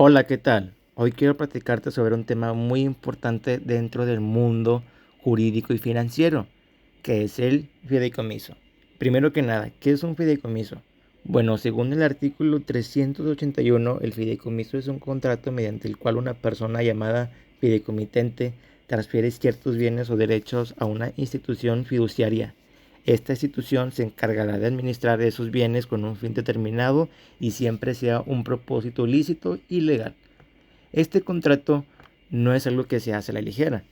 Hola, ¿qué tal? Hoy quiero platicarte sobre un tema muy importante dentro del mundo jurídico y financiero, que es el fideicomiso. Primero que nada, ¿qué es un fideicomiso? Bueno, según el artículo 381, el fideicomiso es un contrato mediante el cual una persona llamada fideicomitente transfiere ciertos bienes o derechos a una institución fiduciaria. Esta institución se encargará de administrar esos bienes con un fin determinado y siempre sea un propósito lícito y legal. Este contrato no es algo que se hace a la ligera.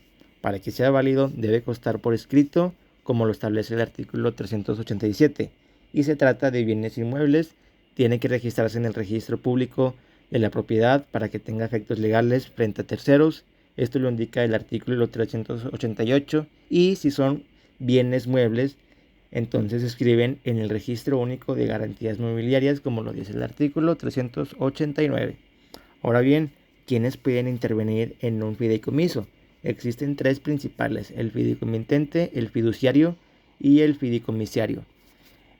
Para que sea válido debe constar por escrito, como lo establece el artículo 387, y se trata de bienes inmuebles. Tiene que registrarse en el registro público de la propiedad para que tenga efectos legales frente a terceros. Esto lo indica el artículo 388, y si son bienes muebles, entonces se escriben en el registro único de garantías mobiliarias, como lo dice el artículo 389. Ahora bien, ¿quiénes pueden intervenir en un fideicomiso? Existen tres principales: el fideicomitente, el fiduciario y el fideicomisario.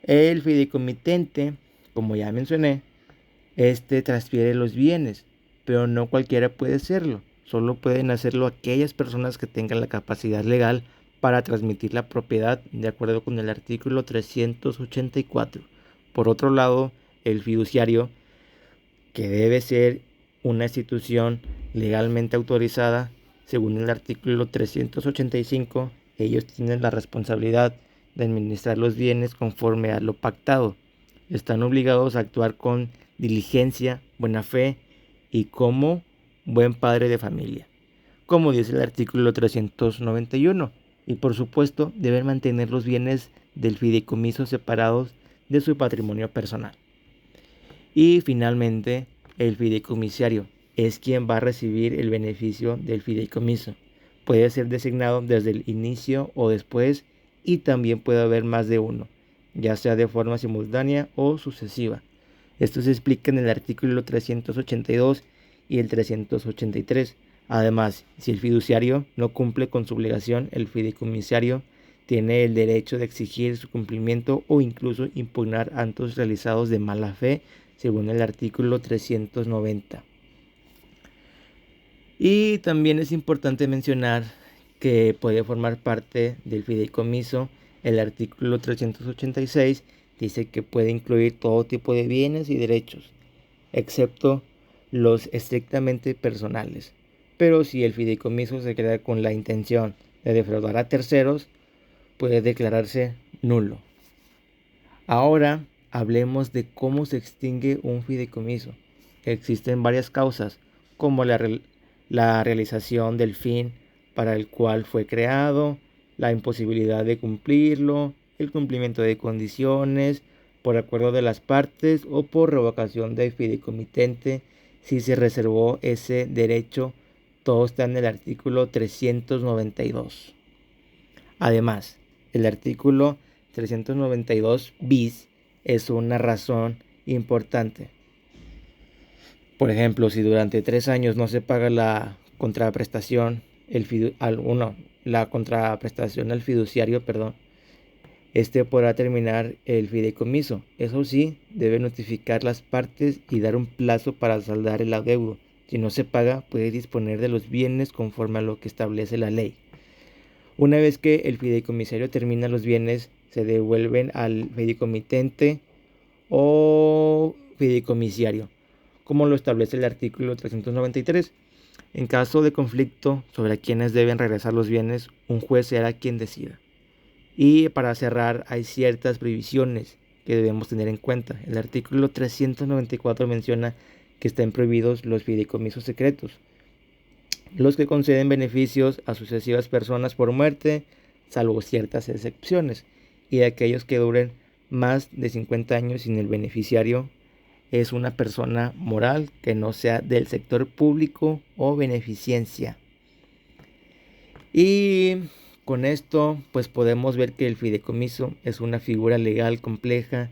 El fideicomitente, como ya mencioné, transfiere los bienes, pero no cualquiera puede hacerlo. Solo pueden hacerlo aquellas personas que tengan la capacidad legal para transmitir la propiedad, de acuerdo con el artículo 384. Por otro lado, el fiduciario, que debe ser una institución legalmente autorizada, según el artículo 385, ellos tienen la responsabilidad de administrar los bienes conforme a lo pactado. Están obligados a actuar con diligencia, buena fe y como buen padre de familia, como dice el artículo 391. Y por supuesto, deben mantener los bienes del fideicomiso separados de su patrimonio personal. Y finalmente, el fideicomisario es quien va a recibir el beneficio del fideicomiso. Puede ser designado desde el inicio o después, y también puede haber más de uno, ya sea de forma simultánea o sucesiva. Esto se explica en el artículo 382 y el 383. Además, si el fiduciario no cumple con su obligación, el fideicomisario tiene el derecho de exigir su cumplimiento o incluso impugnar actos realizados de mala fe, según el artículo 390. Y también es importante mencionar que puede formar parte del fideicomiso. El artículo 386 dice que puede incluir todo tipo de bienes y derechos, excepto los estrictamente personales. Pero si el fideicomiso se crea con la intención de defraudar a terceros, puede declararse nulo. Ahora hablemos de cómo se extingue un fideicomiso. Existen varias causas, como la realización del fin para el cual fue creado, la imposibilidad de cumplirlo, el cumplimiento de condiciones, por acuerdo de las partes o por revocación del fideicomitente si se reservó ese derecho. Todo está en el artículo 392. Además, el artículo 392 bis es una razón importante. Por ejemplo, si durante 3 años no se paga la contraprestación, la contraprestación al fiduciario, este podrá terminar el fideicomiso. Eso sí, debe notificar las partes y dar un plazo para saldar el adeudo. Si no se paga, puede disponer de los bienes conforme a lo que establece la ley. Una vez que el fideicomisario termina los bienes, se devuelven al fideicomitente o fideicomisario, como lo establece el artículo 393. En caso de conflicto sobre a quienes deben regresar los bienes, un juez será quien decida. Y para cerrar, hay ciertas prohibiciones que debemos tener en cuenta. El artículo 394 menciona que están prohibidos los fideicomisos secretos, los que conceden beneficios a sucesivas personas por muerte, salvo ciertas excepciones, y de aquellos que duren más de 50 años sin el beneficiario es una persona moral que no sea del sector público o beneficencia. Y con esto pues podemos ver que el fideicomiso es una figura legal compleja,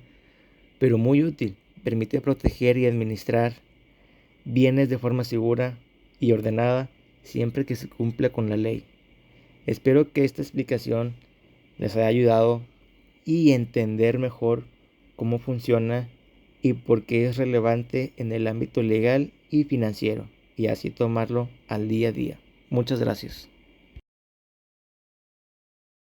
pero muy útil. Permite proteger y administrar bienes de forma segura y ordenada, siempre que se cumpla con la ley. Espero que esta explicación les haya ayudado y entender mejor cómo funciona y por qué es relevante en el ámbito legal y financiero y así tomarlo al día a día. Muchas gracias.